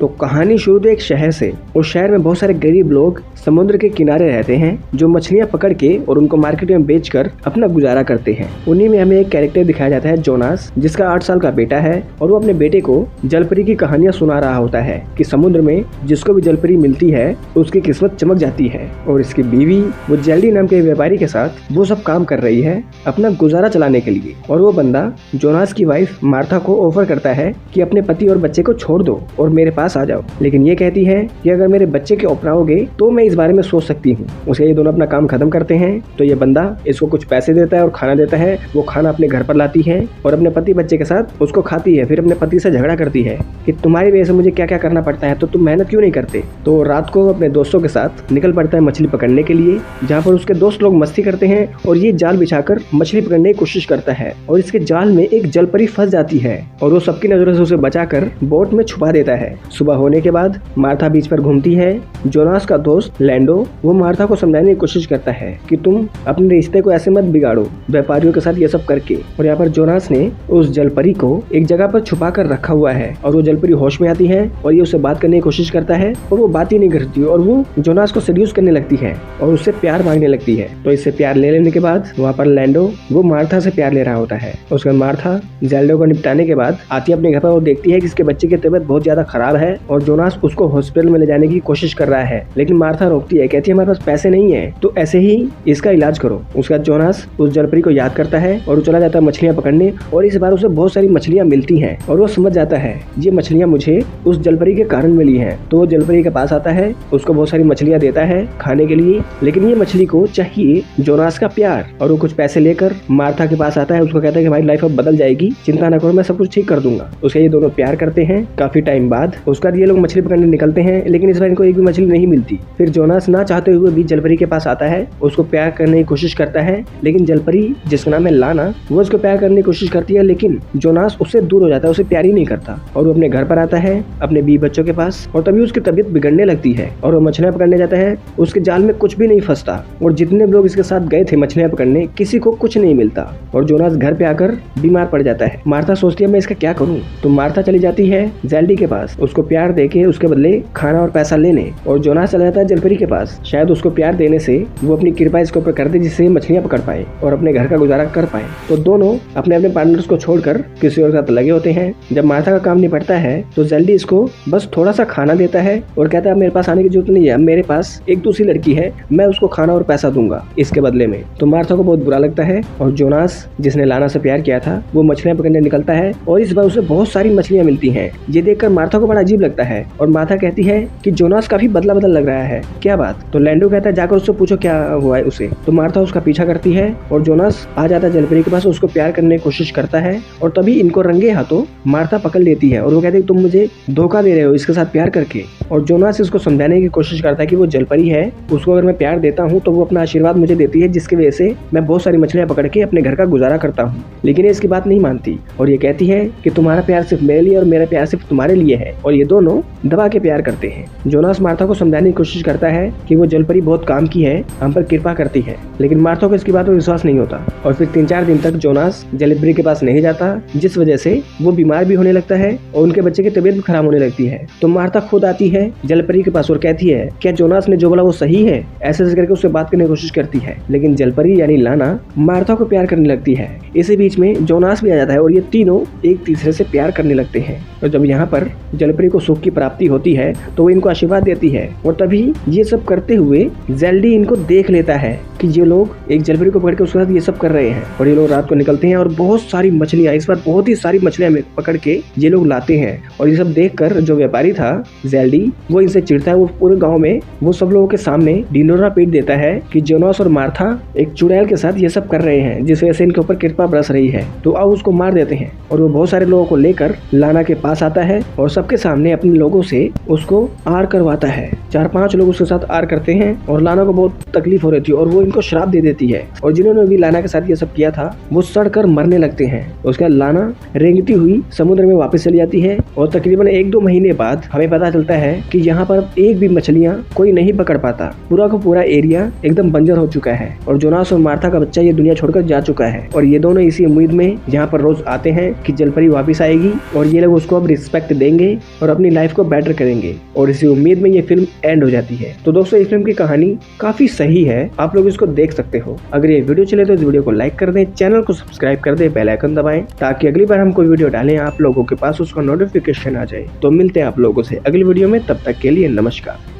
तो कहानी शुरू तो एक शहर से। उस शहर में बहुत सारे गरीब लोग समुद्र के किनारे रहते हैं जो मछलियां पकड़ के और उनको मार्केट में बेचकर अपना गुजारा करते हैं। उन्हीं में हमें एक कैरेक्टर दिखाया जाता है जोनास, जिसका 8 साल का बेटा है और वो अपने बेटे को जलपरी की कहानियां सुना रहा होता है कि समुद्र में जिसको भी जलपरी मिलती है उसकी किस्मत चमक जाती है। और इसकी बीवी वो जेल्डी नाम के व्यापारी के साथ वो सब काम कर रही है अपना गुजारा चलाने के लिए। और वो बंदा जोनास की वाइफ मार्था को ऑफर करता है कि अपने पति और बच्चे को छोड़ दो और मेरे पास आ जाओ, लेकिन ये कहती है कि अगर मेरे बच्चे के अपनाओगे तो मैं इस बारे में सोच सकती हूँ। उसके ये दोनों अपना काम खत्म करते हैं तो ये बंदा इसको कुछ पैसे देता है और खाना देता है। वो खाना अपने घर पर लाती है और अपने पति बच्चे के साथ उसको खाती है। फिर अपने पति से झगड़ा करती है कि तुम्हारी वजह से मुझे क्या क्या करना पड़ता है, तो तुम मेहनत क्यों नहीं करते। तो रात को अपने दोस्तों के साथ निकल पड़ता है मछली पकड़ने के लिए, जहाँ पर उसके दोस्त लोग मस्ती करते हैं और ये जाल बिछाकर मछली पकड़ने की कोशिश करता है। और इसके जाल में एक जलपरी फंस जाती है और वो सबकी नजरों से उसे बचाकर बोट में छुपा देता है। सुबह होने के बाद मार्था बीच पर घूमती है। जोनास का दोस्त लैंडो वो मार्था को समझाने की कोशिश करता है कि तुम अपने रिश्ते को ऐसे मत बिगाड़ो व्यापारियों के साथ ये सब करके। और यहाँ पर जोनास ने उस जलपरी को एक जगह पर छुपा कर रखा हुआ है और वो जलपरी होश में आती है और ये उससे बात करने की कोशिश करता है और वो बात ही नहीं करती और वो जोनास को सेड्यूस करने लगती है और उससे प्यार मांगने लगती है। तो इससे प्यार ले लेने के बाद वहाँ पर लैंडो वो मार्था से प्यार ले रहा होता है। उसके बाद मार्था जेल्डो को निपटाने के बाद आती है अपने घर पर और देखती है कि इसके बच्चे की तबीयत बहुत ज्यादा खराब है और जोनास उसको हॉस्पिटल में ले जाने की कोशिश कर रहा है, लेकिन मार्था रोकती है, कहती है हमारे पास पैसे नहीं है, तो ऐसे ही इसका इलाज करो। उसके बाद जोनास उस जलपरी को याद करता है और वो चला जाता है मछलियां पकड़ने और इस बार उसे बहुत सारी मछलियां मिलती हैं और वो समझ जाता है ये मछलियां मुझे उस जलपरी के कारण मिली हैं। तो वो जलपरी के पास आता है, उसको बहुत सारी मछलियां देता है खाने के लिए, लेकिन ये मछली को चाहिए जोनास का प्यार। और वो कुछ पैसे लेकर मार्था के पास आता है, उसको कहता है कि हमारी लाइफ अब बदल जाएगी, चिंता न करो मैं सब कुछ ठीक कर दूंगा। उसके ये दोनों प्यार करते हैं काफी टाइम बाद। उसके बाद ये लोग मछली पकड़ने निकलते हैं, लेकिन इस बार इनको एक भी मछली नहीं मिलती। फिर जोनास ना चाहते हुए भी जलपरी के पास आता है, उसको प्यार करने की कोशिश करता है, लेकिन जलपरी जिसका नाम है लाना वो उसको प्यार करने की कोशिश करती है, लेकिन जोनास उससे दूर हो जाता है, उसे प्यार ही नहीं करता। और वो अपने घर पर आता है अपने 20 बच्चों के पास और तभी उसकी तबीयत बिगड़ने लगती है और वो मछलियां पकड़ने जाता है। उसके जाल में कुछ भी नहीं फंसता और जितने लोग इसके साथ गए थे मछलियां पकड़ने किसी को कुछ नहीं मिलता और जोनास घर पे आकर बीमार पड़ जाता है। मार्था सोचती है मैं इसका क्या करूं, तो मार्था चली जाती है जेल्डी के पास उसको प्यार देके उसके बदले खाना और पैसा लेने, और जोनास चला जाता है जलपरी के पास, शायद उसको प्यार देने से वो अपनी कृपा इसके ऊपर कर दे जिससे मछलियां पकड़ पाए और अपने घर का गुजारा कर पाए। तो दोनों अपने अपने पार्टनर्स को छोड़कर किसी और के साथ लगे होते हैं। जब मार्था का काम निपटता है तो जेल्डी इसको बस थोड़ा सा खाना देता है और कहता है मेरे पास आने की जरूरत नहीं है, मेरे पास एक दूसरी लड़की है, मैं उसको खाना और पैसा दूंगा इसके बदले में। तो मार्था को बहुत बुरा लगता है और जोनास जिसने लाना से प्यार किया था वो मछलियां पकड़ने निकलता है और इस बार उसे बहुत सारी मछलियां मिलती हैं। ये देखकर मार्था को बड़ा अजीब लगता है और मार्था कहती है कि जोनास काफी बदला बदल लग रहा है, क्या बात। तो लैंडो कहता है जाकर उससे पूछो क्या हुआ है उसे। तो मार्था उसका पीछा करती है और जोनास आ जाता है जलपरी के पास, उसको प्यार करने की कोशिश करता है और तभी इनको रंगे हाथों मार्था पकड़ लेती है और वो कहती है तुम मुझे धोखा दे रहे हो इसके साथ प्यार करके। और जोनास इसको समझाने की कोशिश करता है कि वो जलपरी है, उसको अगर मैं प्यार देता हूँ तो वो अपना आशीर्वाद मुझे देती है जिसकी वजह से मैं बहुत सारी मछलियां पकड़ के अपने घर का गुजारा करता हूँ। लेकिन ये इसकी बात नहीं मानती और ये कहती है कि तुम्हारा प्यार सिर्फ मेरे लिए और मेरा प्यार सिर्फ तुम्हारे लिए है, और ये दोनों दबा के प्यार करते हैं। जोनास मार्था को समझाने की कोशिश करता है कि वो जलपरी बहुत काम की है, हम पर कृपा करती है, लेकिन मार्था को इसकी बात पर विश्वास नहीं होता और फिर 3-4 दिन तक जोनास जलपरी के पास नहीं जाता, जिस वजह से वो बीमार भी होने लगता है और उनके बच्चे की तबीयत भी खराब होने लगती है। तो मार्था खुद आती है जलपरी के पास और कहती है क्या जोनास ने जो बोला वो सही है, ऐसे करके उससे बात करने की कोशिश करती है, लेकिन जलपरी यानी लाना मार्था को प्यार करने लगती है। इसी बीच में जोनास भी आ जाता है और ये तीनों एक तीसरे से प्यार करने लगते हैं। और जब यहाँ पर जलपरी को सुख की प्राप्ति होती है तो वो इनको आशीर्वाद देती है और तभी ये सब करते हुए जेल्डी इनको देख लेता है कि ये लोग एक जलपरी को पकड़ के उसके साथ ये सब कर रहे हैं। और ये लोग रात को निकलते हैं और बहुत सारी मछलियां, इस बार बहुत ही सारी मछलियां पकड़ के ये लोग लाते हैं। और ये सब देखकर जो व्यापारी था जेल्डी वो इनसे चिढ़ता है, वो पूरे गाँव में वो सब लोगों के सामने ढिंढोरा पीट देता है कि जोनास और मार्था एक चुड़ैल के साथ ये सब कर रहे हैं जिस वजह से इनके ऊपर कृपा बरस रही है, तो अब उसको मार देते हैं। और वो बहुत सारे लोगों को लेकर लाना के पास आता है और सबके सामने अपने लोगों से उसको आर करवाता है। 4-5 लोग उसके साथ आर करते हैं और लाना को बहुत तकलीफ हो रही थी और वो इनको श्राप दे देती है और जिन्होंने भी लाना के साथ ये सब किया था वो सड़कर मरने लगते हैं। उसके बाद लाना रेंगती हुई समुद्र में वापस चली जाती है और तकरीबन 1-2 महीने बाद हमें पता चलता है कि यहाँ पर एक भी मछलियाँ कोई नहीं पकड़ पाता। पूरा का पूरा एरिया एकदम बंजर हो चुका है और जोनास और मार्था का बच्चा ये दुनिया छोड़कर जा चुका है और ये दोनों इसी उम्मीद में यहाँ पर रोज आते हैं कि जलपरी वापस आएगी और ये लोग उसको अब रिस्पेक्ट देंगे और अपनी लाइफ को बेटर करेंगे और इसी उम्मीद में ये फिल्म एंड हो जाती है। तो दोस्तों इस फिल्म की कहानी काफी सही है, आप लोग इसको देख सकते हो। अगर ये वीडियो चले तो इस वीडियो को लाइक कर दें, चैनल को सब्सक्राइब कर दें, बेल आइकन दबाएं ताकि अगली बार हम कोई वीडियो डालें आप लोगों के पास उसका नोटिफिकेशन आ जाए। तो मिलते हैं आप लोगों से अगली वीडियो में, तब तक के लिए नमस्कार।